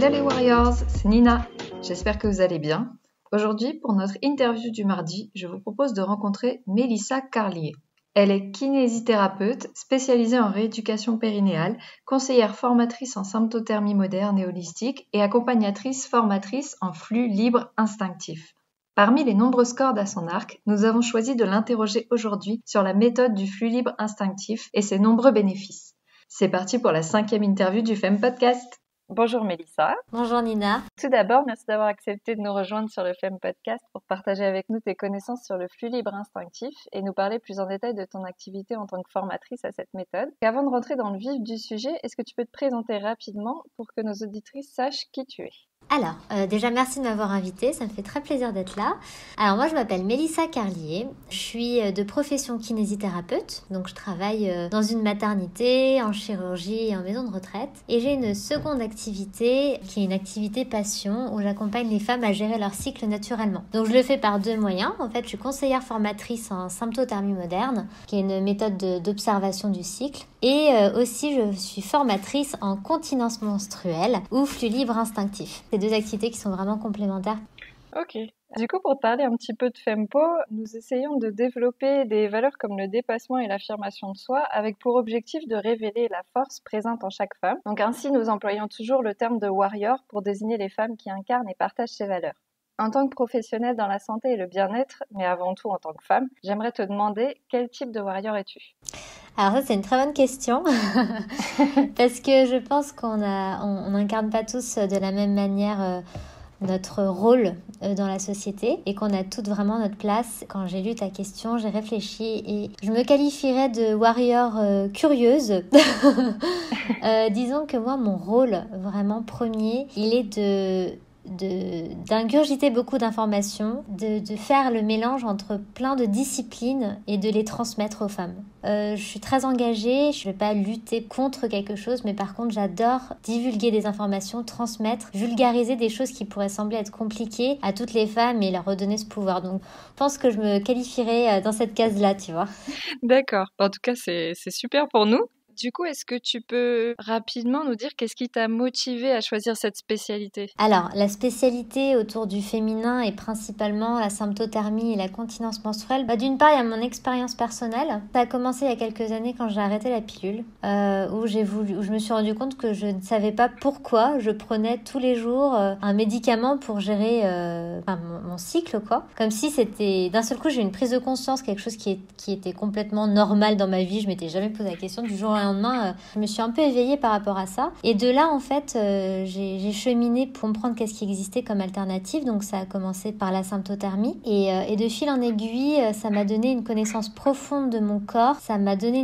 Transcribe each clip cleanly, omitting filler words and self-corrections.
Hello les Warriors, c'est Nina. J'espère que vous allez bien. Aujourd'hui, pour notre interview du mardi, je vous propose de rencontrer Mélissa Carlier. Elle est kinésithérapeute spécialisée en rééducation périnéale, conseillère formatrice en symptothermie moderne et holistique et accompagnatrice formatrice en flux libre instinctif. Parmi les nombreuses cordes à son arc, nous avons choisi de l'interroger aujourd'hui sur la méthode du flux libre instinctif et ses nombreux bénéfices. C'est parti pour la 5e interview du FEM Podcast. Bonjour Mélissa. Bonjour Nina. Tout d'abord, merci d'avoir accepté de nous rejoindre sur le FEM Podcast pour partager avec nous tes connaissances sur le flux libre instinctif et nous parler plus en détail de ton activité en tant que formatrice à cette méthode. Et avant de rentrer dans le vif du sujet, est-ce que tu peux te présenter rapidement pour que nos auditrices sachent qui tu es ? Alors, déjà merci de m'avoir invitée, ça me fait très plaisir d'être là. Alors moi je m'appelle Mélissa Carlier, je suis de profession kinésithérapeute, donc je travaille dans une maternité, en chirurgie et en maison de retraite. Et j'ai une seconde activité qui est une activité passion où j'accompagne les femmes à gérer leur cycle naturellement. Donc je le fais par deux moyens, en fait je suis conseillère formatrice en symptothermie moderne, qui est une méthode d'observation du cycle. Et aussi je suis formatrice en continence menstruelle ou flux libre instinctif. C'est deux activités qui sont vraiment complémentaires. Ok. Du coup, pour te parler un petit peu de Fempo, nous essayons de développer des valeurs comme le dépassement et l'affirmation de soi avec pour objectif de révéler la force présente en chaque femme. Donc ainsi, nous employons toujours le terme de warrior pour désigner les femmes qui incarnent et partagent ces valeurs. En tant que professionnelle dans la santé et le bien-être, mais avant tout en tant que femme, j'aimerais te demander quel type de warrior es-tu ? Alors ça c'est une très bonne question parce que je pense qu'on n'incarne pas tous de la même manière notre rôle dans la société et qu'on a toutes vraiment notre place. Quand j'ai lu ta question, j'ai réfléchi et je me qualifierais de warrior curieuse. Disons que moi mon rôle vraiment premier, il est d'ingurgiter beaucoup d'informations, de faire le mélange entre plein de disciplines et de les transmettre aux femmes. Je suis très engagée, je ne vais pas lutter contre quelque chose, mais par contre j'adore divulguer des informations, transmettre, vulgariser des choses qui pourraient sembler être compliquées à toutes les femmes et leur redonner ce pouvoir. Donc je pense que je me qualifierais dans cette case-là, tu vois. D'accord, en tout cas c'est super pour nous. Du coup, est-ce que tu peux rapidement nous dire qu'est-ce qui t'a motivé à choisir cette spécialité ? Alors, la spécialité autour du féminin est principalement la symptothermie et la continence menstruelle. D'une part, il y a mon expérience personnelle. Ça a commencé il y a quelques années quand j'ai arrêté la pilule, où je me suis rendu compte que je ne savais pas pourquoi je prenais tous les jours un médicament pour gérer mon cycle, quoi. Comme si c'était... D'un seul coup, j'ai eu une prise de conscience, quelque chose qui était complètement normal dans ma vie. Je m'étais jamais posé la question du jour au lendemain. Je me suis un peu éveillée par rapport à ça. Et de là, en fait, j'ai cheminé pour comprendre qu'est-ce qui existait comme alternative. Donc, ça a commencé par la symptothermie. Et de fil en aiguille, ça m'a donné une connaissance profonde de mon corps. Ça m'a donné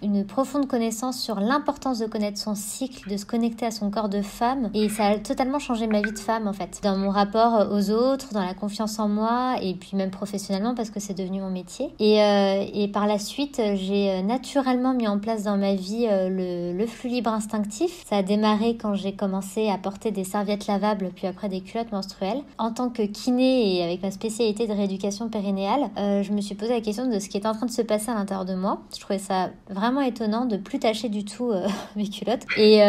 une profonde connaissance sur l'importance de connaître son cycle, de se connecter à son corps de femme. Et ça a totalement changé ma vie de femme, en fait. Dans mon rapport aux autres, dans la confiance en moi, et puis même professionnellement, parce que c'est devenu mon métier. Et par la suite, j'ai naturellement mis en place dans ma vie le flux libre instinctif. Ça a démarré quand j'ai commencé à porter des serviettes lavables puis après des culottes menstruelles. En tant que kiné et avec ma spécialité de rééducation périnéale, je me suis posé la question de ce qui était en train de se passer à l'intérieur de moi. Je trouvais ça vraiment étonnant de plus tâcher du tout mes culottes. Et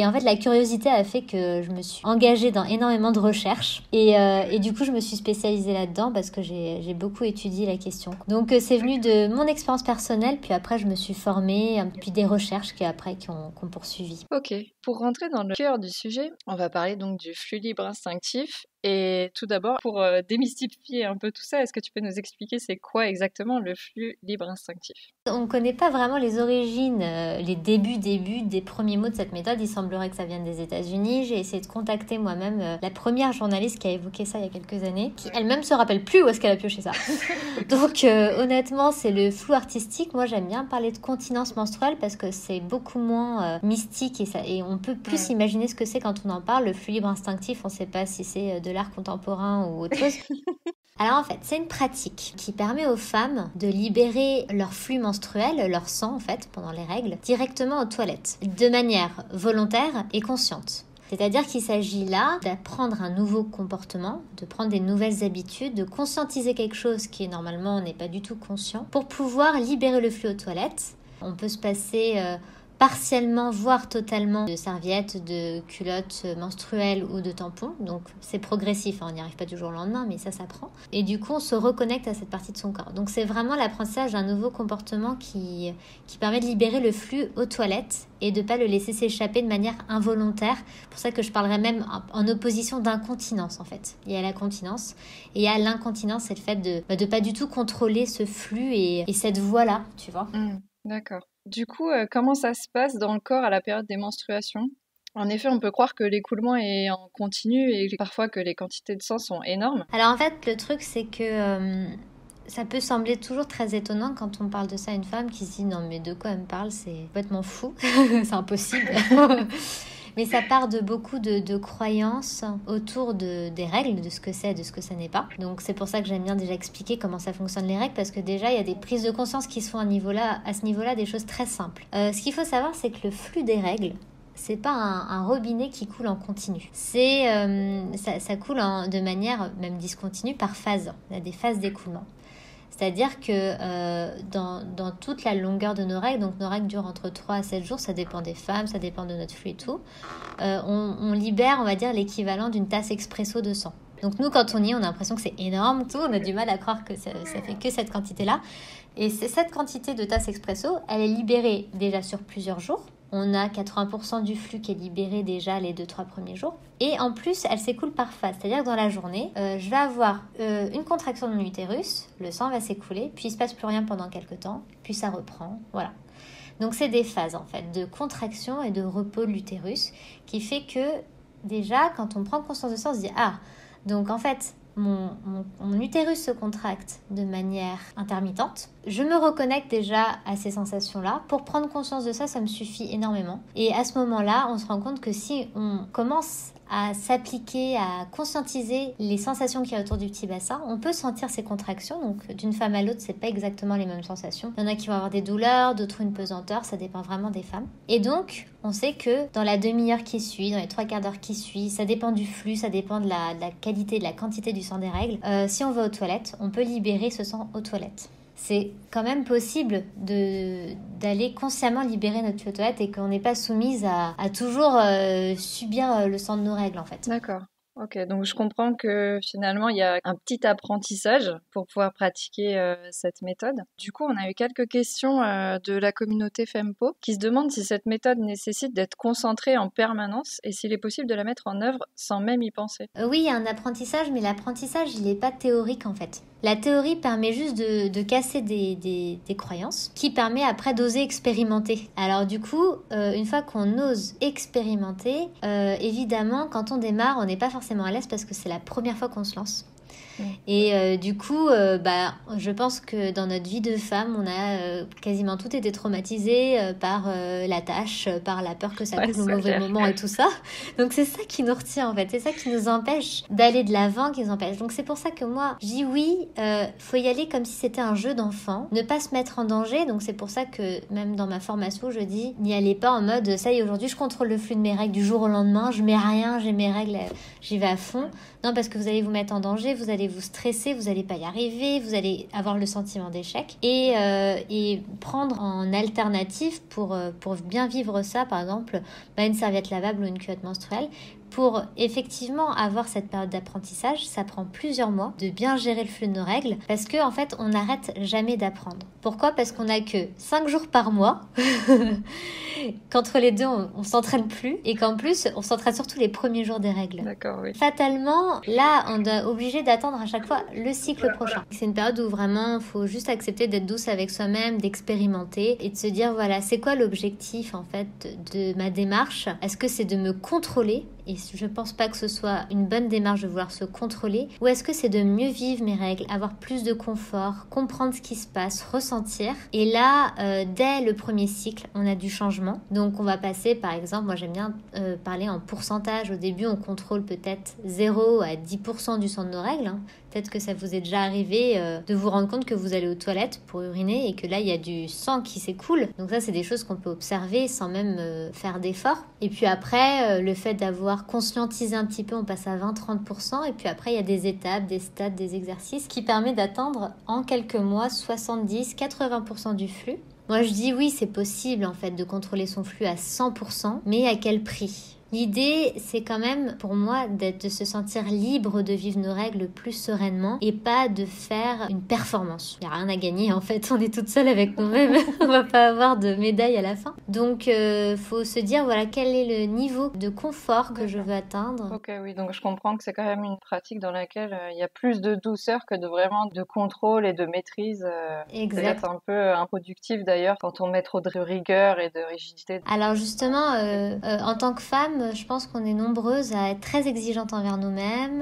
en fait, la curiosité a fait que je me suis engagée dans énormément de recherches. Et du coup, je me suis spécialisée là-dedans parce que j'ai beaucoup étudié la question. Donc, c'est venu de mon expérience personnelle. Puis après, je me suis formée, puis des recherches qui ont poursuivi. Ok, pour rentrer dans le cœur du sujet, on va parler donc du flux libre instinctif. Et tout d'abord, pour démystifier un peu tout ça, est-ce que tu peux nous expliquer c'est quoi exactement le flux libre instinctif ? On ne connaît pas vraiment les origines, les débuts des premiers mots de cette méthode. Il semblerait que ça vienne des États-Unis. J'ai essayé de contacter moi-même la première journaliste qui a évoqué ça il y a quelques années, qui elle-même se rappelle plus où est-ce qu'elle a pioché ça. Donc honnêtement, c'est le flou artistique. Moi, j'aime bien parler de continence menstruelle parce que c'est beaucoup moins mystique et on peut plus imaginer ce que c'est quand on en parle. Le flux libre instinctif, on ne sait pas si c'est de l'art contemporain ou autre chose. Alors en fait, c'est une pratique qui permet aux femmes de libérer leur flux menstruel, leur sang en fait, pendant les règles, directement aux toilettes, de manière volontaire et consciente. C'est-à-dire qu'il s'agit là d'apprendre un nouveau comportement, de prendre des nouvelles habitudes, de conscientiser quelque chose qui normalement on n'est pas du tout conscient, pour pouvoir libérer le flux aux toilettes. On peut se passer partiellement, voire totalement, de serviettes, de culottes menstruelles ou de tampons. Donc c'est progressif, on n'y arrive pas du jour au lendemain, mais ça s'apprend. Et du coup, on se reconnecte à cette partie de son corps. Donc c'est vraiment l'apprentissage d'un nouveau comportement qui permet de libérer le flux aux toilettes et de ne pas le laisser s'échapper de manière involontaire. C'est pour ça que je parlerais même en opposition d'incontinence, en fait. Il y a la continence et il y a l'incontinence, c'est le fait de pas du tout contrôler ce flux et cette voie-là, tu vois. D'accord. Du coup, comment ça se passe dans le corps à la période des menstruations? En effet, on peut croire que l'écoulement est en continu et parfois que les quantités de sang sont énormes. Alors en fait, le truc, c'est que ça peut sembler toujours très étonnant quand on parle de ça à une femme qui se dit « Non, mais de quoi elle me parle? C'est complètement fou, c'est impossible !» Mais ça part de beaucoup de croyances autour des règles, de ce que c'est et de ce que ça n'est pas. Donc c'est pour ça que j'aime bien déjà expliquer comment ça fonctionne les règles, parce que déjà il y a des prises de conscience qui se font à ce niveau-là, des choses très simples. Ce qu'il faut savoir, c'est que le flux des règles, c'est pas un robinet qui coule en continu. Ça coule de manière même discontinue par phase. Il y a des phases d'écoulement. C'est-à-dire que dans toute la longueur de nos règles, donc nos règles durent entre 3 à 7 jours, ça dépend des femmes, ça dépend de notre flux et tout, on libère, on va dire, l'équivalent d'une tasse expresso de sang. Donc nous, quand on y est, on a l'impression que c'est énorme, tout, on a du mal à croire que ça fait que cette quantité-là. Et cette quantité de tasse expresso, elle est libérée déjà sur plusieurs jours. On a 80% du flux qui est libéré déjà les 2-3 premiers jours. Et en plus, elle s'écoule par phase. C'est-à-dire que dans la journée, je vais avoir une contraction de mon utérus, le sang va s'écouler, puis il ne se passe plus rien pendant quelques temps, puis ça reprend, voilà. Donc c'est des phases en fait, de contraction et de repos de l'utérus, qui fait que déjà, quand on prend conscience de ça, on se dit « Ah, donc en fait, mon utérus se contracte de manière intermittente. Je me reconnecte déjà à ces sensations-là. Pour prendre conscience de ça, ça me suffit énormément. Et à ce moment-là, on se rend compte que si on commence à s'appliquer, à conscientiser les sensations qu'il y a autour du petit bassin, on peut sentir ces contractions. Donc d'une femme à l'autre, c'est pas exactement les mêmes sensations. Il y en a qui vont avoir des douleurs, d'autres une pesanteur, ça dépend vraiment des femmes. Et donc, on sait que dans la demi-heure qui suit, dans les 3/4 d'heure qui suit, ça dépend du flux, ça dépend de la qualité, de la quantité du sang des règles. Si on va aux toilettes, on peut libérer ce sang aux toilettes. C'est quand même possible d'aller consciemment libérer notre flux aux toilettes et qu'on n'est pas soumise à toujours subir le sang de nos règles en fait. D'accord. Ok, donc je comprends que finalement il y a un petit apprentissage pour pouvoir pratiquer cette méthode. Du coup, on a eu quelques questions de la communauté Fempo qui se demandent si cette méthode nécessite d'être concentrée en permanence et s'il est possible de la mettre en œuvre sans même y penser. Oui, il y a un apprentissage, mais l'apprentissage il n'est pas théorique en fait. La théorie permet juste de casser des croyances qui permet après d'oser expérimenter. Alors du coup, une fois qu'on ose expérimenter, évidemment, quand on démarre, on n'est pas forcément à l'aise parce que c'est la première fois qu'on se lance. Et du coup, je pense que dans notre vie de femme, on a quasiment tout été traumatisé par la tâche, par la peur que ça coule au mauvais moment et tout ça. Donc c'est ça qui nous retient en fait, c'est ça qui nous empêche d'aller de l'avant, qui nous empêche. Donc c'est pour ça que moi, je dis oui, faut y aller comme si c'était un jeu d'enfant, ne pas se mettre en danger. Donc c'est pour ça que même dans ma formation, je dis n'y allez pas en mode ça y est, aujourd'hui je contrôle le flux de mes règles du jour au lendemain, je mets rien, j'ai mes règles, j'y vais à fond. Non, parce que vous allez vous mettre en danger, vous allez vous stresser, vous n'allez pas y arriver, vous allez avoir le sentiment d'échec. Et prendre en alternative pour bien vivre ça, par exemple, une serviette lavable ou une culotte menstruelle. Pour effectivement avoir cette période d'apprentissage, ça prend plusieurs mois de bien gérer le flux de nos règles parce que en fait, on n'arrête jamais d'apprendre. Pourquoi ? Parce qu'on n'a que 5 jours par mois, qu'entre les deux, on s'entraîne plus et qu'en plus, on s'entraîne surtout les premiers jours des règles. D'accord, oui. Fatalement, là, on est obligé d'attendre à chaque fois le cycle prochain. C'est une période où vraiment, il faut juste accepter d'être douce avec soi-même, d'expérimenter et de se dire, voilà, c'est quoi l'objectif en fait de ma démarche ? Est-ce que c'est de me contrôler ? Et je pense pas que ce soit une bonne démarche de vouloir se contrôler. Ou est-ce que c'est de mieux vivre mes règles, avoir plus de confort, comprendre ce qui se passe, ressentir. Et là, dès le premier cycle, on a du changement. Donc on va passer, par exemple, moi j'aime bien parler en pourcentage. Au début, on contrôle peut-être 0 à 10% du sang de nos règles. Peut-être que ça vous est déjà arrivé de vous rendre compte que vous allez aux toilettes pour uriner et que là, il y a du sang qui s'écoule. Donc ça, c'est des choses qu'on peut observer sans même faire d'efforts. Et puis après, le fait d'avoir conscientisé un petit peu, on passe à 20-30%. Et puis après, il y a des étapes, des stades, des exercices qui permettent d'atteindre en quelques mois 70-80% du flux. Moi, je dis oui, c'est possible en fait de contrôler son flux à 100%, mais à quel prix ? L'idée, c'est quand même pour moi de se sentir libre de vivre nos règles plus sereinement et pas de faire une performance. Il n'y a rien à gagner en fait, on est toute seule avec nous-mêmes, on va pas avoir de médaille à la fin. Donc faut se dire voilà quel est le niveau de confort que je veux atteindre. Ok, oui, donc je comprends que c'est quand même une pratique dans laquelle il y a plus de douceur que de vraiment de contrôle et de maîtrise. Exact. C'est peut-être un peu improductif d'ailleurs quand on met trop de rigueur et de rigidité. Alors justement, en tant que femme, je pense qu'on est nombreuses à être très exigeantes envers nous-mêmes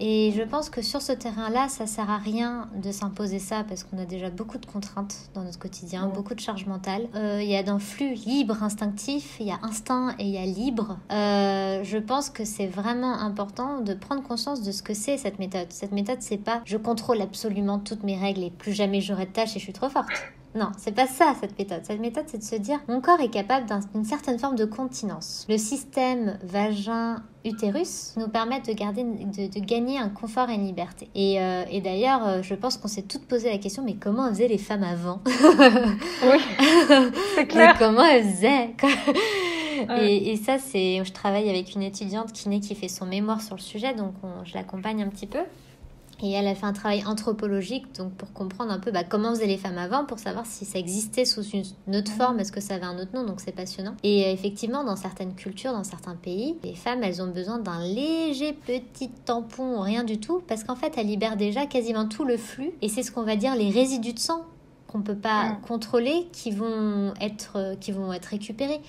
et je pense que sur ce terrain-là, ça sert à rien de s'imposer ça parce qu'on a déjà beaucoup de contraintes dans notre quotidien, beaucoup de charge mentale. Il y a dans le flux libre, instinctif, il y a instinct et il y a libre. Je pense que c'est vraiment important de prendre conscience de ce que c'est cette méthode. Cette méthode, c'est pas je contrôle absolument toutes mes règles et plus jamais j'aurai de tâches et je suis trop forte. Non, c'est pas ça cette méthode. Cette méthode, c'est de se dire mon corps est capable d'une certaine forme de continence. Le système vagin-utérus nous permet de gagner un confort et une liberté. Et d'ailleurs, je pense qu'on s'est toutes posé la question, mais comment faisaient les femmes avant ? Oui, c'est clair. Mais comment elles faisaient quoi. Et ça, je travaille avec une étudiante kiné qui fait son mémoire sur le sujet, donc je l'accompagne un petit peu. Et elle a fait un travail anthropologique donc pour comprendre un peu comment faisaient les femmes avant, pour savoir si ça existait sous une autre forme, est-ce que ça avait un autre nom, donc c'est passionnant. Et effectivement, dans certaines cultures, dans certains pays, les femmes, elles ont besoin d'un léger petit tampon, rien du tout, parce qu'en fait, elles libèrent déjà quasiment tout le flux, et c'est ce qu'on va dire les résidus de sang qu'on peut pas contrôler, qui vont être récupérés.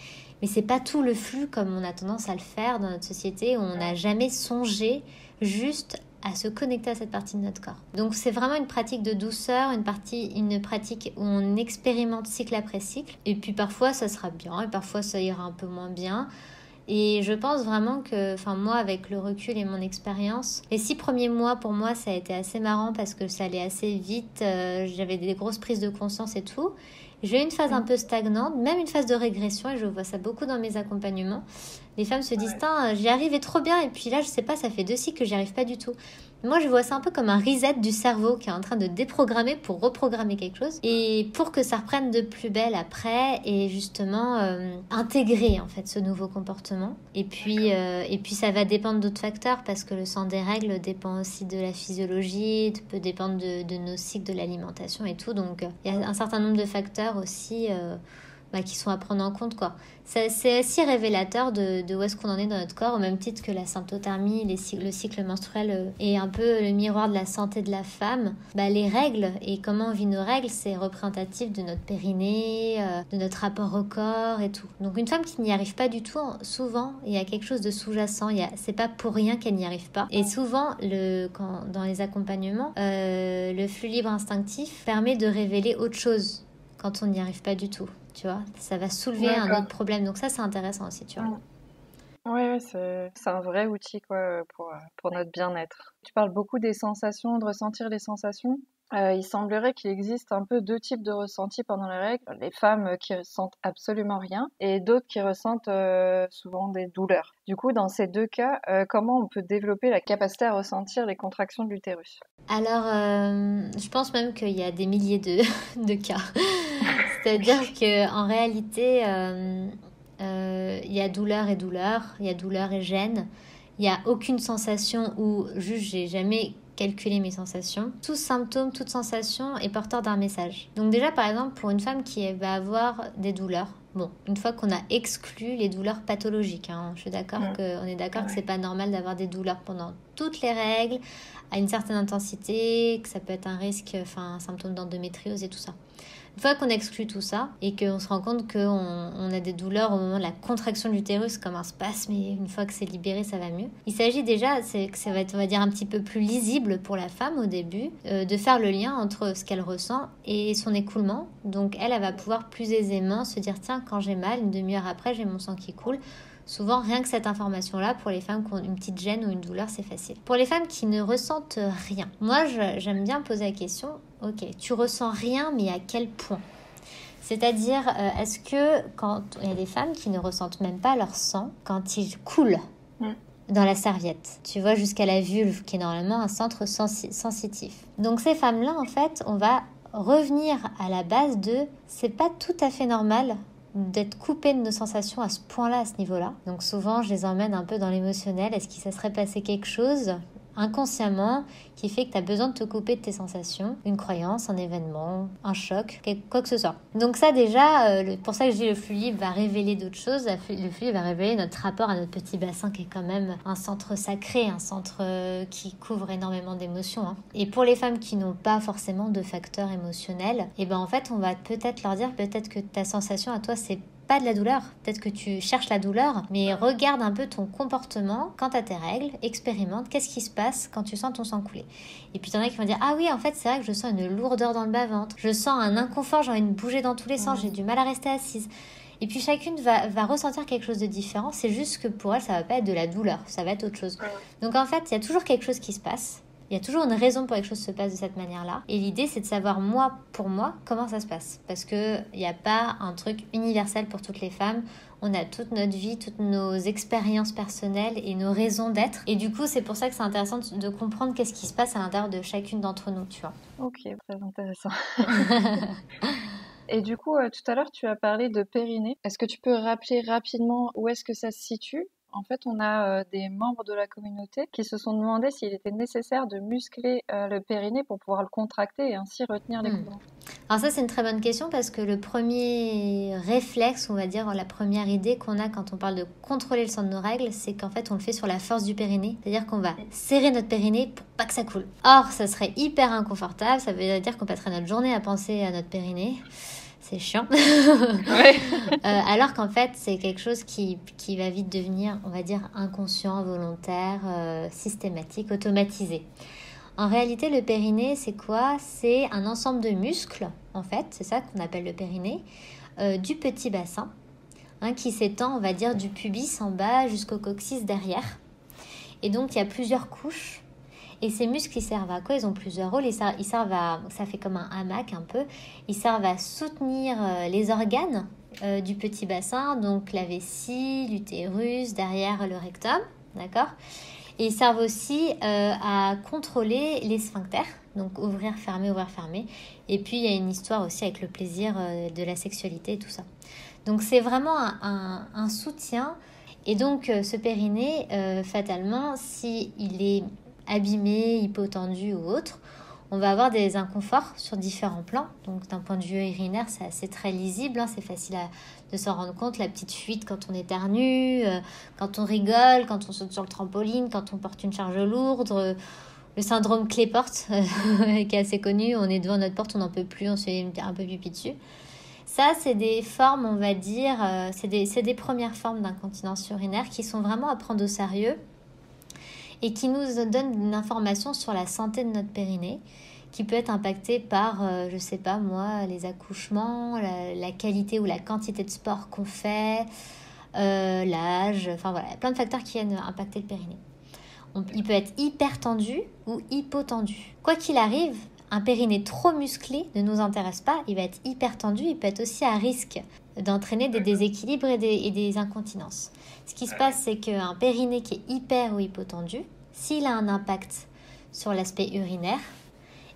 Mais c'est pas tout le flux comme on a tendance à le faire dans notre société, où on n'a jamais songé juste à se connecter à cette partie de notre corps. Donc c'est vraiment une pratique de douceur, une pratique où on expérimente cycle après cycle. Et puis parfois ça sera bien et parfois ça ira un peu moins bien. Et je pense vraiment que, moi avec le recul et mon expérience, les 6 premiers mois pour moi ça a été assez marrant parce que ça allait assez vite, j'avais des grosses prises de conscience et tout. J'ai eu une phase un peu stagnante, même une phase de régression, et je vois ça beaucoup dans mes accompagnements. Les femmes se disent, j'y arrivais trop bien, et puis là, je sais pas, ça fait 2 cycles que j'y arrive pas du tout. Moi, je vois ça un peu comme un reset du cerveau qui est en train de déprogrammer pour reprogrammer quelque chose, et pour que ça reprenne de plus belle après, et justement intégrer en fait ce nouveau comportement. Et puis ça va dépendre d'autres facteurs, parce que le sang des règles dépend aussi de la physiologie, peut dépendre de nos cycles, de l'alimentation et tout. Donc il y a un certain nombre de facteurs aussi qui sont à prendre en compte, quoi. C'est assez révélateur de où est-ce qu'on en est dans notre corps, au même titre que la symptothermie, le cycle menstruel est un peu le miroir de la santé de la femme. Les règles et comment on vit nos règles, c'est représentatif de notre périnée, de notre rapport au corps et tout. Donc une femme qui n'y arrive pas du tout, souvent il y a quelque chose de sous-jacent, c'est pas pour rien qu'elle n'y arrive pas. Et souvent dans les accompagnements, le flux libre instinctif permet de révéler autre chose quand on n'y arrive pas du tout. Tu vois, ça va soulever un autre problème. Donc ça, c'est intéressant aussi, tu vois. Oui, c'est un vrai outil quoi, pour notre bien-être. Tu parles beaucoup des sensations, de ressentir les sensations. Il semblerait qu'il existe un peu 2 types de ressentis pendant les règles. Les femmes qui ressentent absolument rien et d'autres qui ressentent souvent des douleurs. Du coup, dans ces 2 cas, comment on peut développer la capacité à ressentir les contractions de l'utérus ? Alors, je pense même qu'il y a des milliers de cas. C'est-à-dire qu'en réalité, il y a douleur et douleur, il y a douleur et gêne. Il n'y a aucune sensation où juste j'ai jamais calculé mes sensations. Tout symptôme, toute sensation est porteur d'un message. Donc déjà, par exemple, pour une femme qui va avoir des douleurs, une fois qu'on a exclu les douleurs pathologiques, je suis d'accord on est d'accord que c'est pas normal d'avoir des douleurs pendant toutes les règles, à une certaine intensité, que ça peut être un risque, un symptôme d'endométriose et tout ça. Une fois qu'on exclut tout ça et qu'on se rend compte qu'on a des douleurs au moment de la contraction de l'utérus comme un spasme, et une fois que c'est libéré, ça va mieux. Il s'agit déjà, que ça va être, on va dire, un petit peu plus lisible pour la femme au début, de faire le lien entre ce qu'elle ressent et son écoulement. Donc elle va pouvoir plus aisément se dire, tiens, quand j'ai mal, une demi-heure après, j'ai mon sang qui coule. Souvent, rien que cette information-là, pour les femmes qui ont une petite gêne ou une douleur, c'est facile. Pour les femmes qui ne ressentent rien, moi, j'aime bien poser la question, ok, tu ressens rien, mais à quel point? C'est-à-dire, est-ce que quand il y a des femmes qui ne ressentent même pas leur sang quand il coule dans la serviette, tu vois, jusqu'à la vulve, qui est normalement un centre sensitif. Donc ces femmes-là, en fait, on va revenir à la base de c'est pas tout à fait normal d'être coupé de nos sensations à ce point-là, à ce niveau-là. Donc souvent, je les emmène un peu dans l'émotionnel. Est-ce qu'il se serait passé quelque chose inconsciemment qui fait que tu as besoin de te couper de tes sensations, une croyance, un événement, un choc, quoi que ce soit. Donc ça déjà, pour ça que je dis le flux libre va révéler d'autres choses. Le flux libre va révéler notre rapport à notre petit bassin qui est quand même un centre sacré, un centre qui couvre énormément d'émotions. Hein. Et pour les femmes qui n'ont pas forcément de facteurs émotionnels, et ben en fait on va peut-être leur dire peut-être que ta sensation à toi c'est pas de la douleur, peut-être que tu cherches la douleur, mais regarde un peu ton comportement quand tu as tes règles, expérimente, qu'est-ce qui se passe quand tu sens ton sang couler. Et puis il y en a qui vont dire, ah oui, en fait c'est vrai que je sens une lourdeur dans le bas-ventre, je sens un inconfort, j'ai envie de bouger dans tous les sens, j'ai du mal à rester assise. Et puis chacune va ressentir quelque chose de différent, c'est juste que pour elle ça va pas être de la douleur, ça va être autre chose. Donc en fait il y a toujours quelque chose qui se passe. Il y a toujours une raison pour que les choses se passent de cette manière-là. Et l'idée, c'est de savoir, moi, pour moi, comment ça se passe. Parce qu'il n'y a pas un truc universel pour toutes les femmes. On a toute notre vie, toutes nos expériences personnelles et nos raisons d'être. Et du coup, c'est pour ça que c'est intéressant de comprendre qu'est-ce qui se passe à l'intérieur de chacune d'entre nous, tu vois. Ok, très intéressant. Et du coup, tout à l'heure, tu as parlé de périnée. Est-ce que tu peux rappeler rapidement où est-ce que ça se situe? En fait, on a des membres de la communauté qui se sont demandé s'il était nécessaire de muscler le périnée pour pouvoir le contracter et ainsi retenir les courants. Alors ça, c'est une très bonne question parce que le premier réflexe, on va dire, la première idée qu'on a quand on parle de contrôler le sang de nos règles, c'est qu'en fait, on le fait sur la force du périnée. C'est-à-dire qu'on va serrer notre périnée pour pas que ça coule. Or, ça serait hyper inconfortable. Ça veut dire qu'on passerait notre journée à penser à notre périnée. C'est chiant. Ouais. Alors qu'en fait, c'est quelque chose qui va vite devenir, on va dire, inconscient, volontaire, systématique, automatisé. En réalité, le périnée, c'est quoi? C'est un ensemble de muscles, en fait, c'est ça qu'on appelle le périnée, du petit bassin, qui s'étend, on va dire, du pubis en bas jusqu'au coccyx derrière. Et donc, il y a plusieurs couches. Et ces muscles, ils servent à quoi? Ils ont plusieurs rôles. Ils servent à, ça fait comme un hamac un peu, ils servent à soutenir les organes du petit bassin, donc la vessie, l'utérus, derrière le rectum, d'accord? Et ils servent aussi à contrôler les sphincters, donc ouvrir, fermer. Et puis, il y a une histoire aussi avec le plaisir de la sexualité et tout ça. Donc, c'est vraiment un soutien. Et donc, ce périnée, fatalement, s'il est abîmé, hypotendu ou autre, on va avoir des inconforts sur différents plans. Donc d'un point de vue urinaire, c'est assez très lisible, c'est facile de s'en rendre compte, la petite fuite quand on éternue, quand on rigole, quand on saute sur le trampoline, quand on porte une charge lourde, le syndrome clé-porte qui est assez connu, on est devant notre porte, on n'en peut plus, on se fait un peu pipi dessus. Ça, c'est des formes, on va dire, c'est des premières formes d'incontinence urinaire qui sont vraiment à prendre au sérieux et qui nous donne une information sur la santé de notre périnée, qui peut être impactée par, je sais pas moi, les accouchements, la qualité ou la quantité de sport qu'on fait, l'âge, enfin voilà, plein de facteurs qui viennent impacter le périnée. Il peut être hyper tendu ou hypotendu. Quoi qu'il arrive, un périnée trop musclé ne nous intéresse pas, il va être hyper tendu, il peut être aussi à risque d'entraîner des déséquilibres et des incontinences. Ce qui se passe, c'est qu'un périnée qui est hyper ou hypotendu, s'il a un impact sur l'aspect urinaire,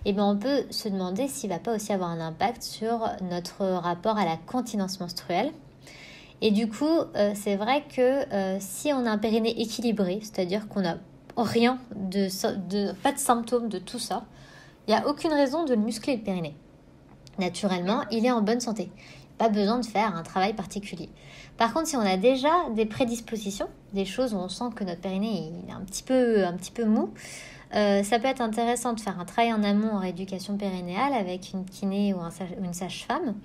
eh ben on peut se demander s'il ne va pas aussi avoir un impact sur notre rapport à la continence menstruelle. Et du coup, c'est vrai que si on a un périnée équilibré, c'est-à-dire qu'on n'a rien, pas de symptômes de tout ça, il n'y a aucune raison de le muscler le périnée. Naturellement, il est en bonne santé. Pas besoin de faire un travail particulier. Par contre, si on a déjà des prédispositions, des choses où on sent que notre périnée est un petit peu mou, ça peut être intéressant de faire un travail en amont en rééducation périnéale avec une kiné ou une sage-femme.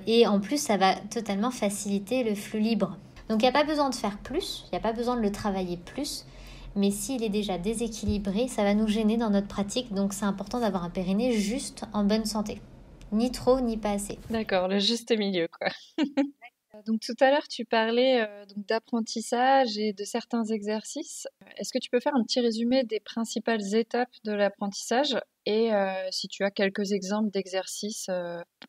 Et en plus, ça va totalement faciliter le flux libre. Donc, il n'y a pas besoin de faire plus, il n'y a pas besoin de le travailler plus. Mais s'il est déjà déséquilibré, ça va nous gêner dans notre pratique. Donc, c'est important d'avoir un périnée juste en bonne santé. Ni trop, ni pas assez. D'accord, le juste milieu, quoi. Donc tout à l'heure, tu parlais donc d'apprentissage et de certains exercices. Est-ce que tu peux faire un petit résumé des principales étapes de l'apprentissage et si tu as quelques exemples d'exercices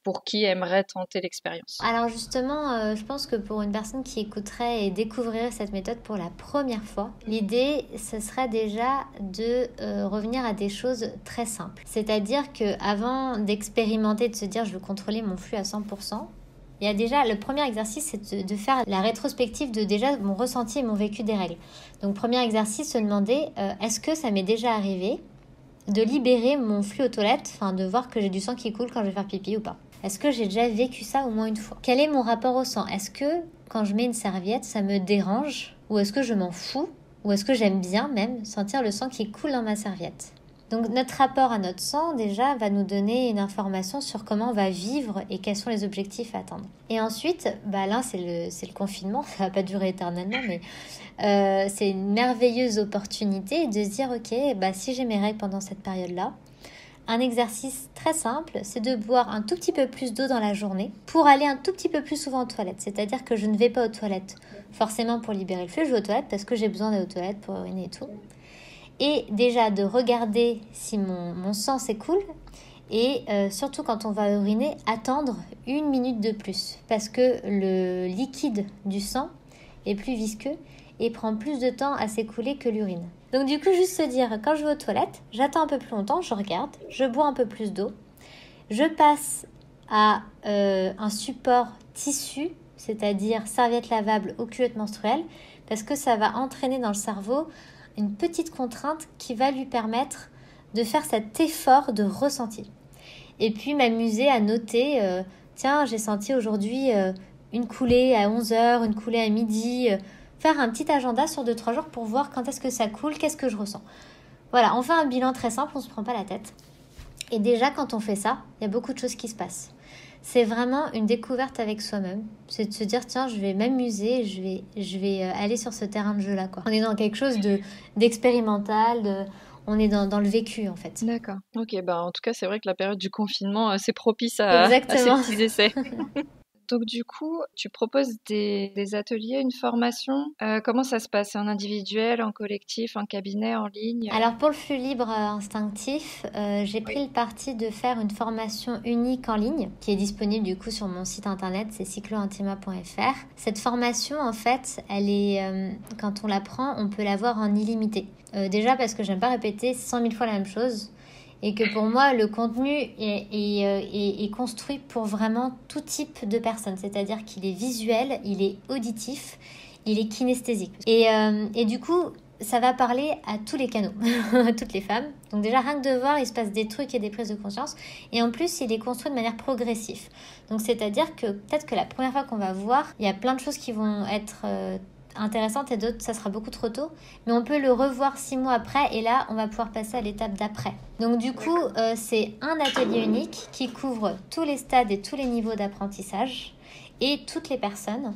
pour qui aimerait tenter l'expérience? Alors justement, je pense que pour une personne qui écouterait et découvrirait cette méthode pour la première fois, l'idée, ce serait déjà de revenir à des choses très simples. C'est-à-dire qu'avant d'expérimenter, de se dire je veux contrôler mon flux à 100%, il y a déjà, le premier exercice, c'est de faire la rétrospective de déjà mon ressenti et mon vécu des règles. Donc premier exercice, se demander est-ce que ça m'est déjà arrivé de libérer mon flux aux toilettes, enfin de voir que j'ai du sang qui coule quand je vais faire pipi ou pas. Est-ce que j'ai déjà vécu ça au moins une fois? Quel est mon rapport au sang? Est-ce que quand je mets une serviette, ça me dérange? Ou est-ce que je m'en fous? Ou est-ce que j'aime bien même sentir le sang qui coule dans ma serviette? Donc notre rapport à notre sang déjà va nous donner une information sur comment on va vivre et quels sont les objectifs à atteindre. Et ensuite, là c'est le confinement, ça va pas durer éternellement, mais c'est une merveilleuse opportunité de se dire ok, si j'ai mes règles pendant cette période-là, un exercice très simple, c'est de boire un tout petit peu plus d'eau dans la journée pour aller un tout petit peu plus souvent aux toilettes. C'est-à-dire que je ne vais pas aux toilettes forcément pour libérer le flux, je vais aux toilettes parce que j'ai besoin d'aller aux toilettes pour uriner et tout. Et déjà de regarder si mon sang s'écoule et surtout quand on va uriner, attendre 1 minute de plus parce que le liquide du sang est plus visqueux et prend plus de temps à s'écouler que l'urine. Donc du coup, juste se dire, quand je vais aux toilettes, j'attends un peu plus longtemps, je regarde, je bois un peu plus d'eau, je passe à un support tissu, c'est-à-dire serviette lavable ou culotte menstruelle, parce que ça va entraîner dans le cerveau une petite contrainte qui va lui permettre de faire cet effort de ressenti. Et puis m'amuser à noter, tiens, j'ai senti aujourd'hui une coulée à 11h, une coulée à midi, faire un petit agenda sur 2-3 jours pour voir quand est-ce que ça coule, qu'est-ce que je ressens. Voilà, on fait un bilan très simple, on ne se prend pas la tête. Et déjà, quand on fait ça, il y a beaucoup de choses qui se passent. C'est vraiment une découverte avec soi-même. C'est de se dire, tiens, je vais m'amuser, je vais aller sur ce terrain de jeu-là, quoi. On est dans quelque chose d'expérimental, on est dans le vécu, en fait. D'accord. Ok, en tout cas, c'est vrai que la période du confinement, c'est propice à ces petits essais. Donc du coup, tu proposes des ateliers, une formation. Comment ça se passe? C'est en individuel, en collectif, en cabinet, en ligne? Alors pour le flux libre instinctif, j'ai pris le parti de faire une formation unique en ligne qui est disponible du coup sur mon site internet, c'est cyclointima.fr. Cette formation en fait, elle est, quand on la prend, on peut l'avoir en illimité. Déjà parce que j'aime pas répéter 100 000 fois la même chose. Et que pour moi, le contenu est construit pour vraiment tout type de personnes. C'est-à-dire qu'il est visuel, il est auditif, il est kinesthésique. Et du coup, ça va parler à tous les canaux, à toutes les femmes. Donc déjà, rien que de voir, il se passe des trucs et des prises de conscience. Et en plus, il est construit de manière progressive. Donc c'est-à-dire que peut-être que la première fois qu'on va voir, il y a plein de choses qui vont être intéressante et d'autres ça sera beaucoup trop tôt, mais on peut le revoir 6 mois après et là on va pouvoir passer à l'étape d'après. Donc du coup c'est un atelier unique qui couvre tous les stades et tous les niveaux d'apprentissage et toutes les personnes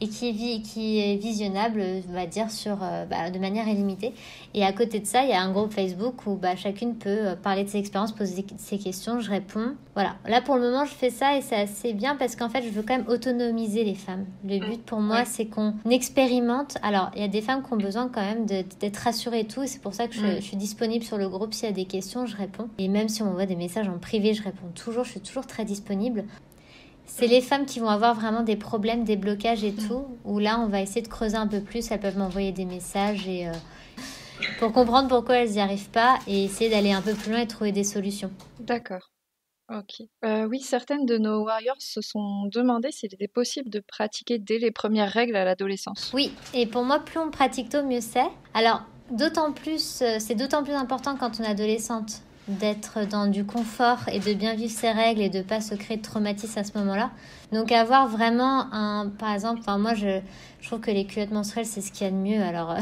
et qui est visionnable, on va dire, de manière illimitée. Et à côté de ça, il y a un groupe Facebook où chacune peut parler de ses expériences, poser ses questions, je réponds. Voilà, là pour le moment, je fais ça et c'est assez bien parce qu'en fait, je veux quand même autonomiser les femmes. Le but pour moi, c'est qu'on expérimente. Alors, il y a des femmes qui ont besoin quand même d'être rassurées et tout, et c'est pour ça que je suis disponible sur le groupe. S'il y a des questions, je réponds. Et même si on m'envoie des messages en privé, je réponds toujours. Je suis toujours très disponible. C'est les femmes qui vont avoir vraiment des problèmes, des blocages et tout, où là, on va essayer de creuser un peu plus. Elles peuvent m'envoyer des messages pour comprendre pourquoi elles n'y arrivent pas et essayer d'aller un peu plus loin et trouver des solutions. D'accord. Ok. Oui, certaines de nos warriors se sont demandé s'il était possible de pratiquer dès les premières règles à l'adolescence. Oui, et pour moi, plus on pratique tôt, mieux c'est. Alors, c'est d'autant plus important quand on est adolescente d'être dans du confort et de bien vivre ses règles et de pas se créer de traumatisme à ce moment-là. Donc avoir vraiment par exemple, moi je trouve que les culottes menstruelles c'est ce qu'il y a de mieux. Alors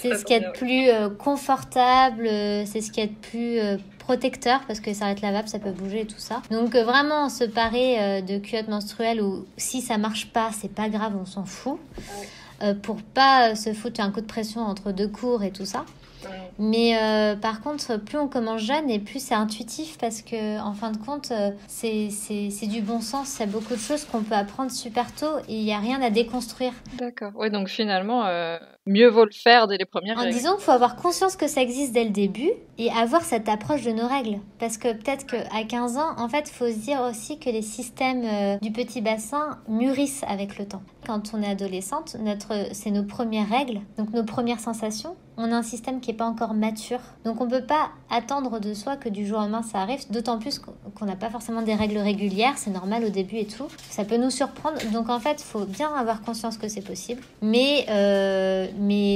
c'est ce qu'il y a de plus confortable, c'est ce qu'il y a de plus protecteur parce que ça va être lavable, ça peut bouger et tout ça. Donc vraiment se parer de culottes menstruelles où si ça marche pas, c'est pas grave, on s'en fout. Pour pas se foutre un coup de pression entre deux cours et tout ça. Mais par contre, plus on commence jeune et plus c'est intuitif parce que en fin de compte, c'est du bon sens. Il y a beaucoup de choses qu'on peut apprendre super tôt et il n'y a rien à déconstruire. D'accord. Ouais, donc finalement, mieux vaut le faire dès les premières règles. Disons qu'il faut avoir conscience que ça existe dès le début et avoir cette approche de nos règles. Parce que peut-être qu'à 15 ans, en fait, il faut se dire aussi que les systèmes du petit bassin mûrissent avec le temps. Quand on est adolescente, c'est nos premières règles, donc nos premières sensations. On a un système qui n'est pas encore mature. Donc on ne peut pas attendre de soi que du jour au lendemain ça arrive, d'autant plus qu'on n'a pas forcément des règles régulières, c'est normal au début et tout. Ça peut nous surprendre. Donc en fait, il faut bien avoir conscience que c'est possible. Mais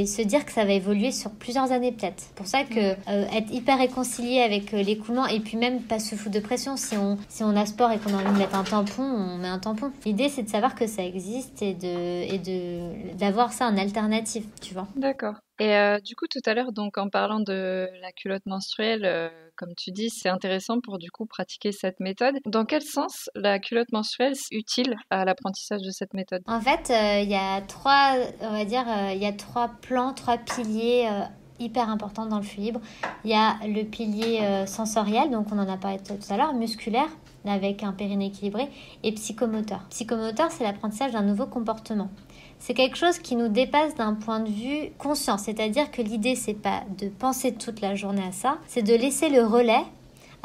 se dire que ça va évoluer sur plusieurs années peut-être. C'est pour ça que être hyper réconcilié avec l'écoulement et puis même pas se foutre de pression. Si on a sport et qu'on a envie de mettre un tampon, on met un tampon. L'idée c'est de savoir que ça existe et d'avoir ça en alternative, tu vois. D'accord. Et du coup, tout à l'heure, donc en parlant de la culotte menstruelle, comme tu dis, c'est intéressant pour du coup pratiquer cette méthode. Dans quel sens la culotte menstruelle est utile à l'apprentissage de cette méthode? En fait, il y a trois plans, trois piliers hyper importants dans le flux libre. Il y a le pilier sensoriel, donc on en a parlé tout à l'heure, musculaire, avec un périnée équilibré, et psychomoteur. Psychomoteur, c'est l'apprentissage d'un nouveau comportement. C'est quelque chose qui nous dépasse d'un point de vue conscient, c'est-à-dire que l'idée, c'est pas de penser toute la journée à ça, c'est de laisser le relais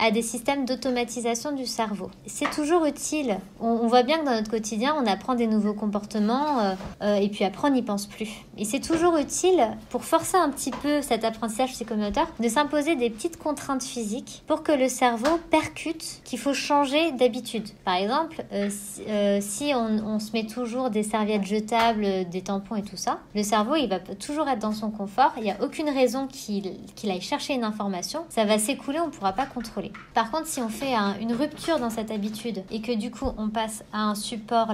à des systèmes d'automatisation du cerveau. C'est toujours utile. On voit bien que dans notre quotidien, on apprend des nouveaux comportements et puis après, on n'y pense plus. Et c'est toujours utile, pour forcer un petit peu cet apprentissage psychomoteur, de s'imposer des petites contraintes physiques pour que le cerveau percute qu'il faut changer d'habitude. Par exemple, si on se met toujours des serviettes jetables, des tampons et tout ça, le cerveau, il va toujours être dans son confort. Il n'y a aucune raison qu'il aille chercher une information. Ça va s'écouler, on ne pourra pas contrôler. Par contre, si on fait une rupture dans cette habitude et que du coup on passe à un support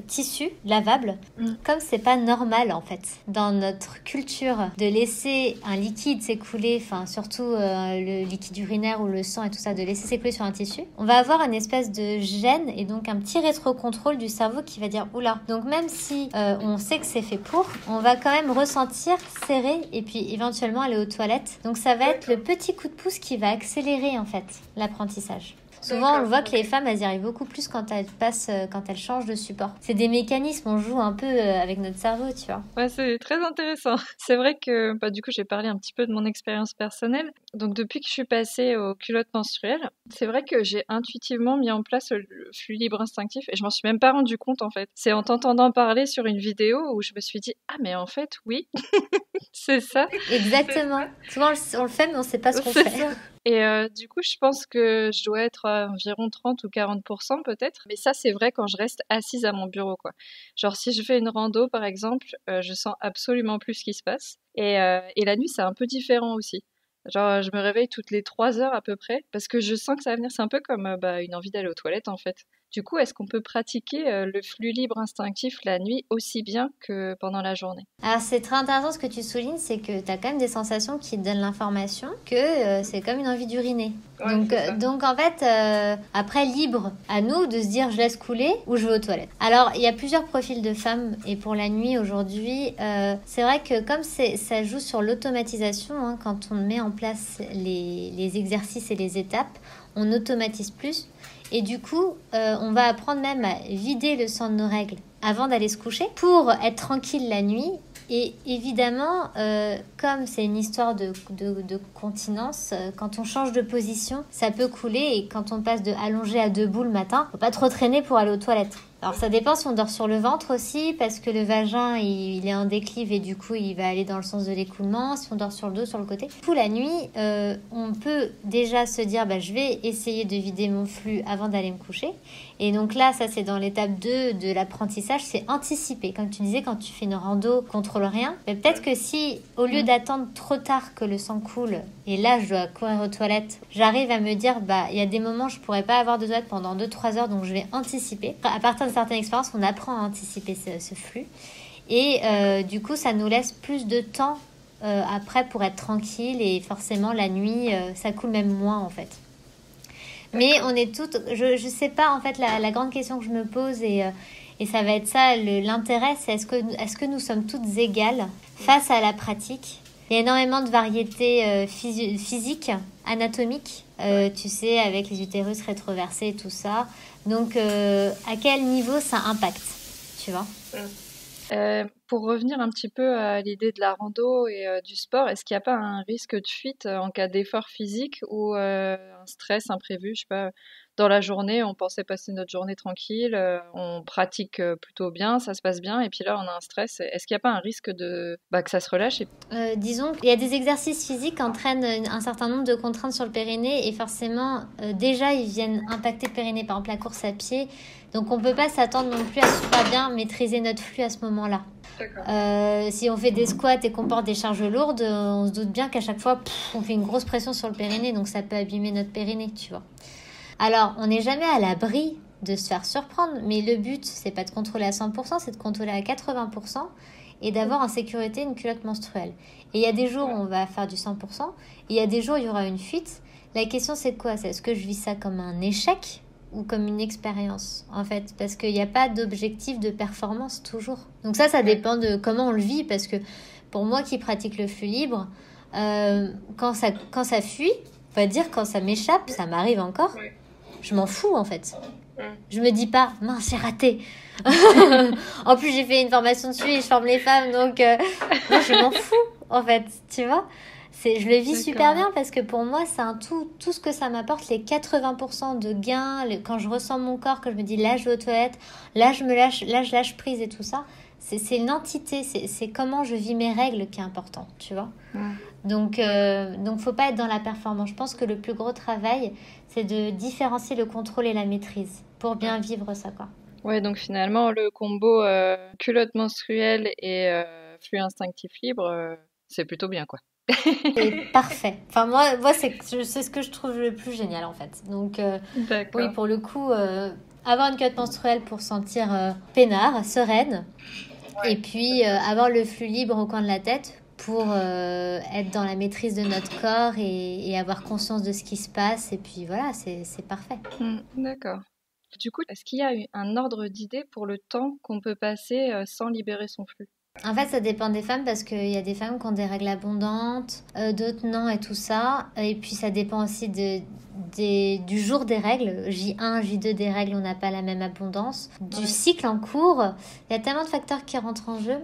tissu lavable, comme c'est pas normal en fait dans notre culture de laisser un liquide s'écouler, enfin surtout le liquide urinaire ou le sang et tout ça, de laisser s'écouler sur un tissu, on va avoir une espèce de gêne et donc un petit rétrocontrôle du cerveau qui va dire oula. Donc même si on sait que c'est fait pour, on va quand même ressentir serrer et puis éventuellement aller aux toilettes. Donc ça va être le petit coup de pouce qui va accélérer en fait l'apprentissage. Souvent, on le voit que les femmes, elles y arrivent beaucoup plus quand elles changent de support. C'est des mécanismes, on joue un peu avec notre cerveau, tu vois. Ouais, c'est très intéressant. C'est vrai que, du coup, j'ai parlé un petit peu de mon expérience personnelle. Donc, depuis que je suis passée aux culottes menstruelles, c'est vrai que j'ai intuitivement mis en place le flux libre instinctif et je m'en suis même pas rendu compte, en fait. C'est en t'entendant parler sur une vidéo où je me suis dit, ah, mais en fait, oui, c'est ça. Exactement. Souvent, on le fait, mais on sait pas ce qu'on fait. Et du coup, je pense que je dois être à environ 30 ou 40% peut-être. Mais ça, c'est vrai quand je reste assise à mon bureau, quoi. Genre, si je fais une rando, par exemple, je sens absolument plus ce qui se passe. Et la nuit, c'est un peu différent aussi. Genre, je me réveille toutes les 3 heures à peu près, parce que je sens que ça va venir. C'est un peu comme une envie d'aller aux toilettes, en fait. Du coup, est-ce qu'on peut pratiquer le flux libre instinctif la nuit aussi bien que pendant la journée? Alors, c'est très intéressant ce que tu soulignes, c'est que tu as quand même des sensations qui te donnent l'information que c'est comme une envie d'uriner. Ouais, donc en fait, après, libre à nous de se dire je laisse couler ou je vais aux toilettes. Alors, il y a plusieurs profils de femmes et pour la nuit aujourd'hui, c'est vrai que comme ça joue sur l'automatisation, quand on met en place les exercices et les étapes, on automatise plus. Et du coup, on va apprendre même à vider le sang de nos règles avant d'aller se coucher pour être tranquille la nuit. Et évidemment, comme c'est une histoire de continence, quand on change de position, ça peut couler. Et quand on passe de allongé à debout le matin, faut pas trop traîner pour aller aux toilettes. Alors ça dépend si on dort sur le ventre aussi, parce que le vagin il est en déclive et du coup il va aller dans le sens de l'écoulement. Si on dort sur le dos, sur le côté. Du coup la nuit, on peut déjà se dire je vais essayer de vider mon flux avant d'aller me coucher. Et donc là, ça c'est dans l'étape 2 de l'apprentissage, c'est anticiper. Comme tu disais, quand tu fais une rando, contrôle rien. Mais peut-être que si, au lieu d'attendre trop tard que le sang coule, et là je dois courir aux toilettes, j'arrive à me dire, il y a des moments où je pourrais pas avoir de toilette pendant 2-3 heures, donc je vais anticiper. À partir de certaines expériences, on apprend à anticiper ce flux. Et du coup, ça nous laisse plus de temps après pour être tranquille. Et forcément, la nuit, ça coule même moins en fait. Mais on est toutes... Je sais pas, en fait, la grande question que je me pose, et ça va être ça, l'intérêt, c'est est-ce que nous sommes toutes égales face à la pratique Il y a énormément de variétés physiques, anatomiques, tu sais, avec les utérus rétroversés et tout ça. Donc, à quel niveau ça impacte, tu vois? Pour revenir un petit peu à l'idée de la rando et du sport, est-ce qu'il n'y a pas un risque de fuite en cas d'effort physique ou un stress imprévu? Je sais pas, dans la journée, on pensait passer notre journée tranquille, on pratique plutôt bien, ça se passe bien, et puis là, on a un stress. Est-ce qu'il n'y a pas un risque que ça se relâche? Disons qu'il y a des exercices physiques qui entraînent un certain nombre de contraintes sur le périnée et forcément, déjà, ils viennent impacter le périnée. Par exemple, la course à pied. Donc, on ne peut pas s'attendre non plus à super bien maîtriser notre flux à ce moment-là. Si on fait des squats et qu'on porte des charges lourdes, on se doute bien qu'à chaque fois, on fait une grosse pression sur le périnée, donc ça peut abîmer notre périnée, tu vois. Alors, on n'est jamais à l'abri de se faire surprendre, mais le but, c'est pas de contrôler à 100%, c'est de contrôler à 80% et d'avoir en sécurité une culotte menstruelle. Et il y a des jours où on va faire du 100%, et il y a des jours où il y aura une fuite. La question, c'est quoi? Est-ce que je vis ça comme un échec ou comme une expérience, en fait? Parce qu'il n'y a pas d'objectif de performance toujours. Donc ça dépend de comment on le vit, parce que pour moi qui pratique le flux libre, quand ça fuit, on va dire quand ça m'échappe, ça m'arrive encore, je m'en fous en fait. Je me dis pas, mince, j'ai raté. En plus, j'ai fait une formation dessus et je forme les femmes, donc moi, je m'en fous en fait, tu vois. Je le vis super bien parce que pour moi, c'est un tout ce que ça m'apporte, les 80% de gains, quand je ressens mon corps, que je me dis là, je vais aux toilettes, là, je lâche prise et tout ça. C'est une entité, c'est comment je vis mes règles qui est important, tu vois. Donc, faut pas être dans la performance. Je pense que le plus gros travail, c'est de différencier le contrôle et la maîtrise pour bien vivre ça, quoi. Ouais, donc finalement, le combo culotte menstruelle et flux instinctif libre, c'est plutôt bien, quoi. C'est parfait. Enfin, moi c'est ce que je trouve le plus génial, en fait. Donc, oui, pour le coup, avoir une culotte menstruelle pour sentir peinard, sereine, et puis avoir le flux libre au coin de la tête pour être dans la maîtrise de notre corps et avoir conscience de ce qui se passe. Et puis voilà, c'est parfait. D'accord. Du coup, est-ce qu'il y a un ordre d'idée pour le temps qu'on peut passer sans libérer son flux? En fait, ça dépend des femmes parce qu'il y a des femmes qui ont des règles abondantes, d'autres non et tout ça. Et puis ça dépend aussi du jour des règles. J1, J2 des règles, on n'a pas la même abondance. Du cycle en cours, il y a tellement de facteurs qui rentrent en jeu.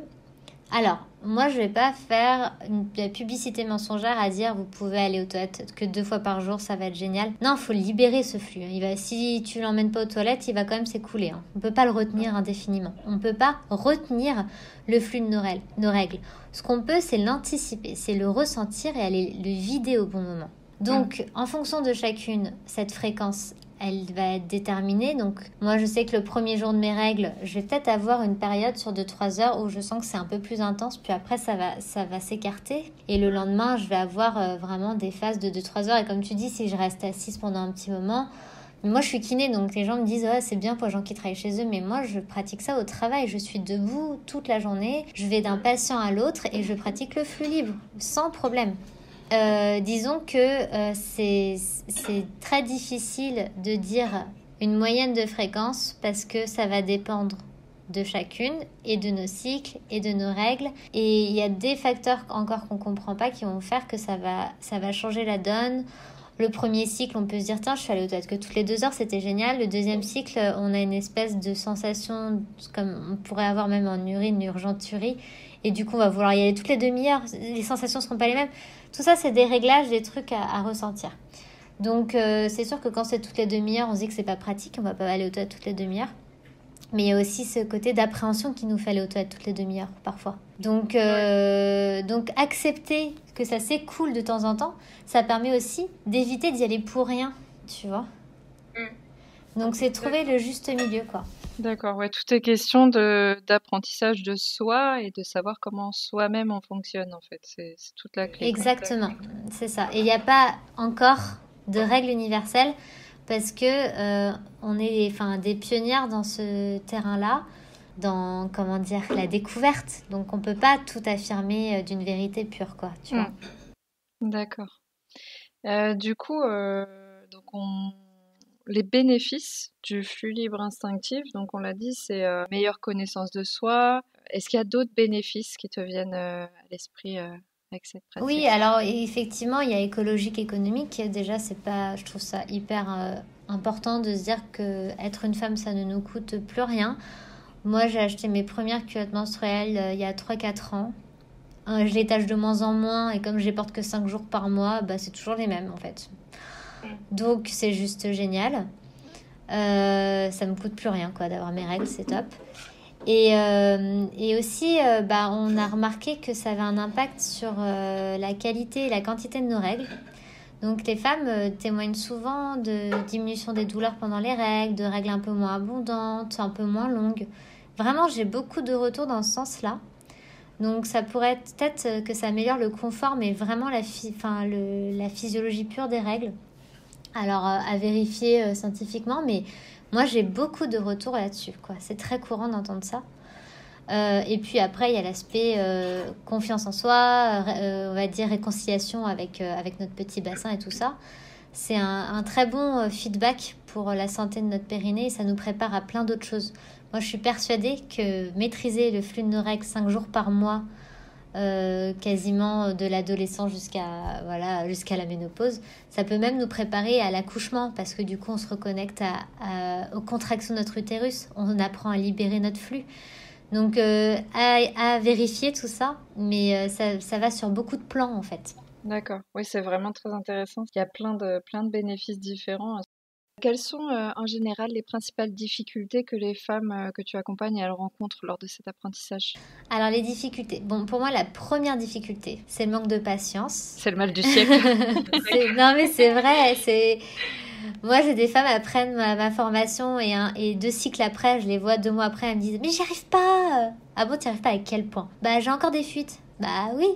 Alors, moi, je vais pas faire la publicité mensongère à dire vous pouvez aller aux toilettes que 2 fois par jour, ça va être génial. Non, il faut libérer ce flux. Si tu l'emmènes pas aux toilettes, il va quand même s'écouler. On peut pas le retenir indéfiniment. On peut pas retenir le flux de nos règles. Ce qu'on peut, c'est l'anticiper, c'est le ressentir et aller le vider au bon moment. Donc, en fonction de chacune, cette fréquence, elle va être déterminée. Donc, moi, je sais que le premier jour de mes règles, je vais peut-être avoir une période sur 2-3 heures où je sens que c'est un peu plus intense. Puis après, ça va s'écarter. Et le lendemain, je vais avoir vraiment des phases de 2-3 heures. Et comme tu dis, si je reste assise pendant un petit moment... Moi, je suis kiné, donc les gens me disent « c'est bien pour les gens qui travaillent chez eux », mais moi, je pratique ça au travail. Je suis debout toute la journée, je vais d'un patient à l'autre et je pratique le flux libre, sans problème. Disons que c'est très difficile de dire une moyenne de fréquence parce que ça va dépendre de chacune et de nos cycles et de nos règles. Et il y a des facteurs encore qu'on ne comprend pas qui vont faire que ça va changer la donne. Le premier cycle, on peut se dire, tiens, je suis allée aux toilettes que toutes les 2 heures, c'était génial. Le deuxième cycle, on a une espèce de sensation, comme on pourrait avoir même en urine, une urgenturie. Et du coup, on va vouloir y aller toutes les demi-heures. Les sensations ne seront pas les mêmes. Tout ça, c'est des réglages, des trucs à ressentir. Donc, c'est sûr que quand c'est toutes les demi-heures, on se dit que c'est pas pratique. On va pas aller aux toilettes toutes les demi-heures. Mais il y a aussi ce côté d'appréhension qui nous fait aller aux toilettes toutes les demi-heures, parfois. Donc accepter que ça s'écoule de temps en temps, ça permet aussi d'éviter d'y aller pour rien, tu vois. Donc c'est trouver le juste milieu, quoi. D'accord, ouais, tout est question d'apprentissage de soi et de savoir comment soi-même on fonctionne, en fait. C'est toute la clé. Exactement, c'est ça. Et il n'y a pas encore de règle universelle parce que on est des pionnières dans ce terrain-là, dans, comment dire, la découverte. Donc on peut pas tout affirmer d'une vérité pure, quoi, tu vois. D'accord. Du coup, les bénéfices du flux libre instinctif, donc on l'a dit, c'est meilleure connaissance de soi. Est-ce qu'il y a d'autres bénéfices qui te viennent à l'esprit avec cette Oui, pratique. alors effectivement, il y a écologique, économique. Déjà, c'est pas, je trouve ça hyper important de se dire que être une femme, ça ne nous coûte plus rien. Moi, j'ai acheté mes premières culottes menstruelles il y a 3 4 ans. Je les tâche de moins en moins et comme je les porte que 5 jours par mois, bah, c'est toujours les mêmes en fait. Donc, c'est juste génial. Ça me coûte plus rien quoi d'avoir mes règles, c'est top. Et aussi, bah, on a remarqué que ça avait un impact sur la qualité et la quantité de nos règles. Donc les femmes témoignent souvent de diminution des douleurs pendant les règles, de règles un peu moins abondantes, un peu moins longues. Vraiment, j'ai beaucoup de retours dans ce sens-là. Donc ça pourrait être peut-être que ça améliore le confort, mais vraiment la physiologie pure des règles. Alors à vérifier scientifiquement, mais moi j'ai beaucoup de retours là-dessus, quoi. C'est très courant d'entendre ça. Et puis après, il y a l'aspect confiance en soi, on va dire réconciliation avec notre petit bassin et tout ça. C'est un très bon feedback pour la santé de notre périnée et ça nous prépare à plein d'autres choses. Moi, je suis persuadée que maîtriser le flux de nos règles 5 jours par mois, quasiment de l'adolescence jusqu'à la ménopause, ça peut même nous préparer à l'accouchement parce que du coup, on se reconnecte aux contractions de notre utérus, on apprend à libérer notre flux. Donc, à vérifier tout ça, mais ça va sur beaucoup de plans en fait. D'accord. Oui, c'est vraiment très intéressant. Il y a plein de bénéfices différents. Quelles sont en général les principales difficultés que les femmes que tu accompagnes elles rencontrent lors de cet apprentissage? Alors, les difficultés. Bon, pour moi, la première difficulté, c'est le manque de patience. C'est le mal du siècle. Non, mais c'est vrai. Moi, j'ai des femmes apprennent ma formation et 2 cycles après, je les vois 2 mois après, elles me disent mais j'y arrive pas. Ah bon, tu n'y arrives pas à quel point? Bah, j'ai encore des fuites. Bah oui.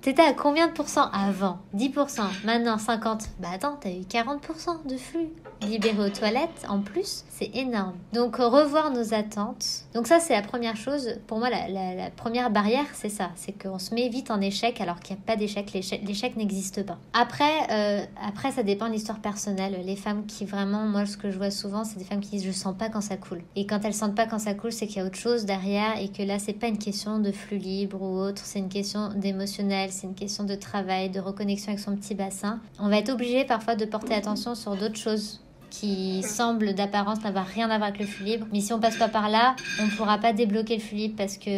T'étais à combien de pourcents avant? 10%. Maintenant 50%. Bah attends, t'as eu 40% de flux libéré aux toilettes en plus. C'est énorme. Donc revoir nos attentes. Donc ça c'est la première chose. Pour moi la première barrière c'est ça. C'est qu'on se met vite en échec alors qu'il n'y a pas d'échec. L'échec n'existe pas. Après ça dépend de l'histoire personnelle. Les femmes qui vraiment, moi ce que je vois souvent c'est des femmes qui disent je sens pas quand ça coule. Et quand elles sentent pas quand ça coule c'est qu'il y a autre chose derrière et que là c'est pas une question de flux libre ou autre. C'est une question d'émotionnel. C'est une question de travail, de reconnexion avec son petit bassin. On va être obligé parfois de porter attention sur d'autres choses qui semblent d'apparence n'avoir rien à voir avec le flux libre. Mais si on passe pas par là, on ne pourra pas débloquer le flux libre parce qu'il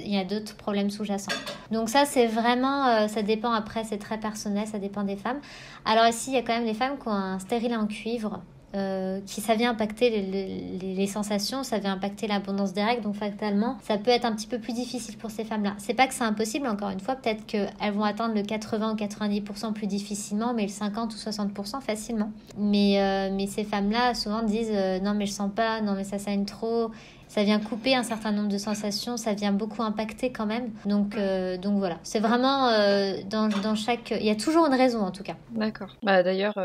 y a d'autres problèmes sous-jacents. Donc ça, c'est vraiment... ça dépend après, c'est très personnel, ça dépend des femmes. Alors ici, il y a quand même des femmes qui ont un stérilet en cuivre. Ça vient impacter les sensations, ça vient impacter l'abondance des règles, donc fatalement, ça peut être un petit peu plus difficile pour ces femmes-là. C'est pas que c'est impossible, encore une fois, peut-être qu'elles vont atteindre le 80 ou 90% plus difficilement, mais le 50 ou 60% facilement. Mais ces femmes-là, souvent disent non mais je sens pas, non mais ça saigne trop. Ça vient couper un certain nombre de sensations, ça vient beaucoup impacter quand même. Donc voilà, c'est vraiment dans chaque... Il y a toujours une raison en tout cas. D'accord. Bah d'ailleurs,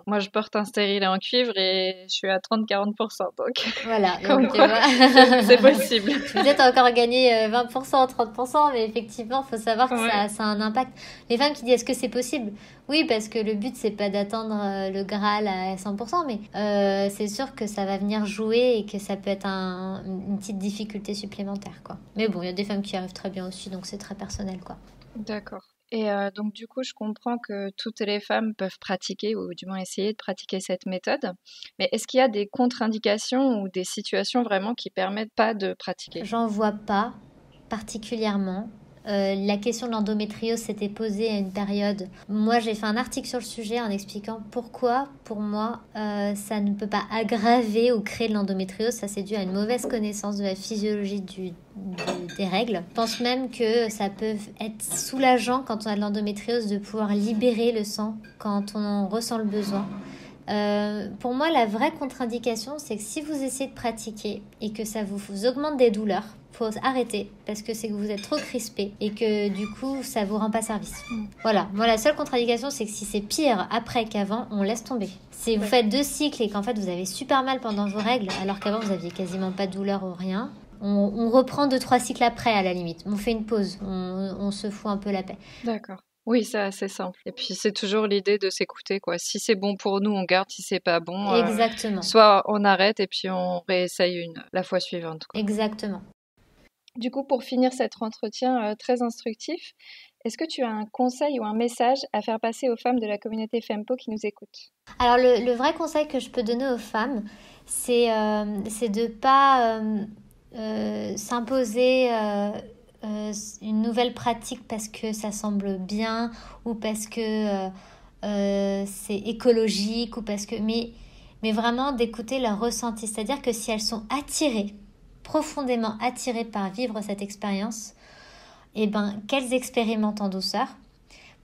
moi je porte un stérilet en cuivre et je suis à 30-40%, donc Voilà, comme donc tu quoi, vois. c'est possible. Tu peux peut-être encore gagner 20%, 30%, mais effectivement, il faut savoir que Ouais. ça a un impact. Les femmes qui disent est-ce que c'est possible? Oui, parce que le but, c'est pas d'atteindre le Graal à 100%, mais c'est sûr que ça va venir jouer et que ça peut être une petite difficulté supplémentaire, quoi. Mais bon, il y a des femmes qui y arrivent très bien aussi, donc c'est très personnel, quoi. D'accord. Et donc du coup, je comprends que toutes les femmes peuvent pratiquer ou du moins essayer de pratiquer cette méthode. Mais est-ce qu'il y a des contre-indications ou des situations vraiment qui permettent pas de pratiquer? J'en vois pas particulièrement. La question de l'endométriose s'était posée à une période. Moi, j'ai fait un article sur le sujet en expliquant pourquoi, pour moi, ça ne peut pas aggraver ou créer de l'endométriose. Ça, c'est dû à une mauvaise connaissance de la physiologie des règles. Je pense même que ça peut être soulageant quand on a de l'endométriose de pouvoir libérer le sang quand on en ressent le besoin. Pour moi, la vraie contre-indication, c'est que si vous essayez de pratiquer et que ça vous augmente des douleurs, faut arrêter parce que c'est que vous êtes trop crispé et que du coup, ça vous rend pas service. Voilà. Moi, la seule contre-indication, c'est que si c'est pire après qu'avant, on laisse tomber. Si vous faites 2 cycles et qu'en fait vous avez super mal pendant vos règles, alors qu'avant vous aviez quasiment pas de douleur ou rien, on reprend 2-3 cycles après à la limite. On fait une pause, on se fout un peu la paix. D'accord. Oui, c'est assez simple. Et puis c'est toujours l'idée de s'écouter, quoi. Si c'est bon pour nous, on garde. Si c'est pas bon, Exactement. soit on arrête et puis on réessaye la fois suivante, quoi. Exactement. Du coup, pour finir cet entretien très instructif, est-ce que tu as un conseil ou un message à faire passer aux femmes de la communauté Fempo qui nous écoutent? Alors le vrai conseil que je peux donner aux femmes, c'est de ne pas s'imposer une nouvelle pratique parce que ça semble bien ou parce que c'est écologique ou parce que mais vraiment d'écouter leur ressenti. C'est-à-dire que si elles sont attirées, profondément attirées par vivre cette expérience, eh ben, qu'elles expérimentent en douceur.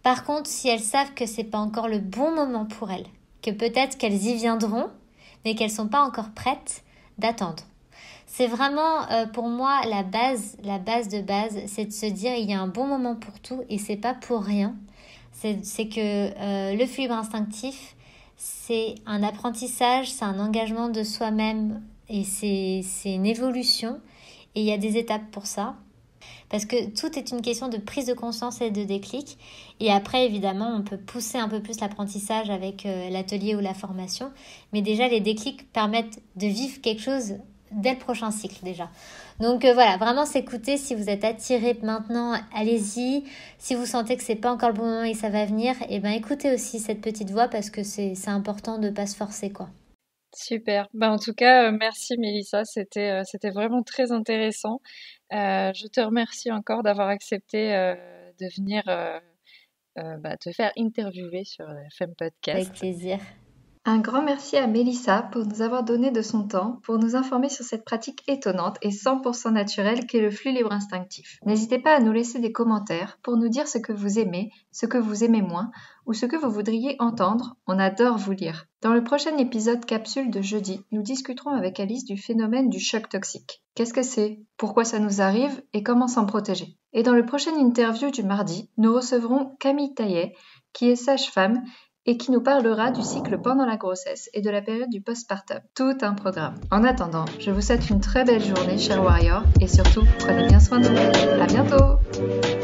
Par contre, si elles savent que c'est pas encore le bon moment pour elles, que peut-être qu'elles y viendront, mais qu'elles sont pas encore prêtes, d'attendre. C'est vraiment pour moi la base de base, c'est de se dire il y a un bon moment pour tout et c'est pas pour rien. C'est que le flux libre instinctif, c'est un apprentissage, c'est un engagement de soi-même et c'est une évolution et il y a des étapes pour ça. Parce que tout est une question de prise de conscience et de déclic. Et après, évidemment, on peut pousser un peu plus l'apprentissage avec l'atelier ou la formation. Mais déjà, les déclics permettent de vivre quelque chose dès le prochain cycle déjà. Donc voilà, vraiment s'écouter. Si vous êtes attiré maintenant, allez-y. Si vous sentez que c'est pas encore le bon moment et ça va venir, eh ben écoutez aussi cette petite voix parce que c'est important de pas se forcer, quoi. Super. En tout cas, merci Mélissa, c'était vraiment très intéressant. Je te remercie encore d'avoir accepté de venir te faire interviewer sur Femme Podcast. Avec plaisir. Un grand merci à Mélissa pour nous avoir donné de son temps, pour nous informer sur cette pratique étonnante et 100% naturelle qu'est le flux libre instinctif. N'hésitez pas à nous laisser des commentaires pour nous dire ce que vous aimez, ce que vous aimez moins ou ce que vous voudriez entendre. On adore vous lire. Dans le prochain épisode capsule de jeudi, nous discuterons avec Alice du phénomène du choc toxique. Qu'est-ce que c'est? Pourquoi ça nous arrive? Et comment s'en protéger? Et dans le prochain interview du mardi, nous recevrons Camille Taillet, qui est sage-femme et qui nous parlera du cycle pendant la grossesse et de la période du postpartum. Tout un programme. En attendant, je vous souhaite une très belle journée, chers warriors, et surtout, prenez bien soin de vous. À bientôt!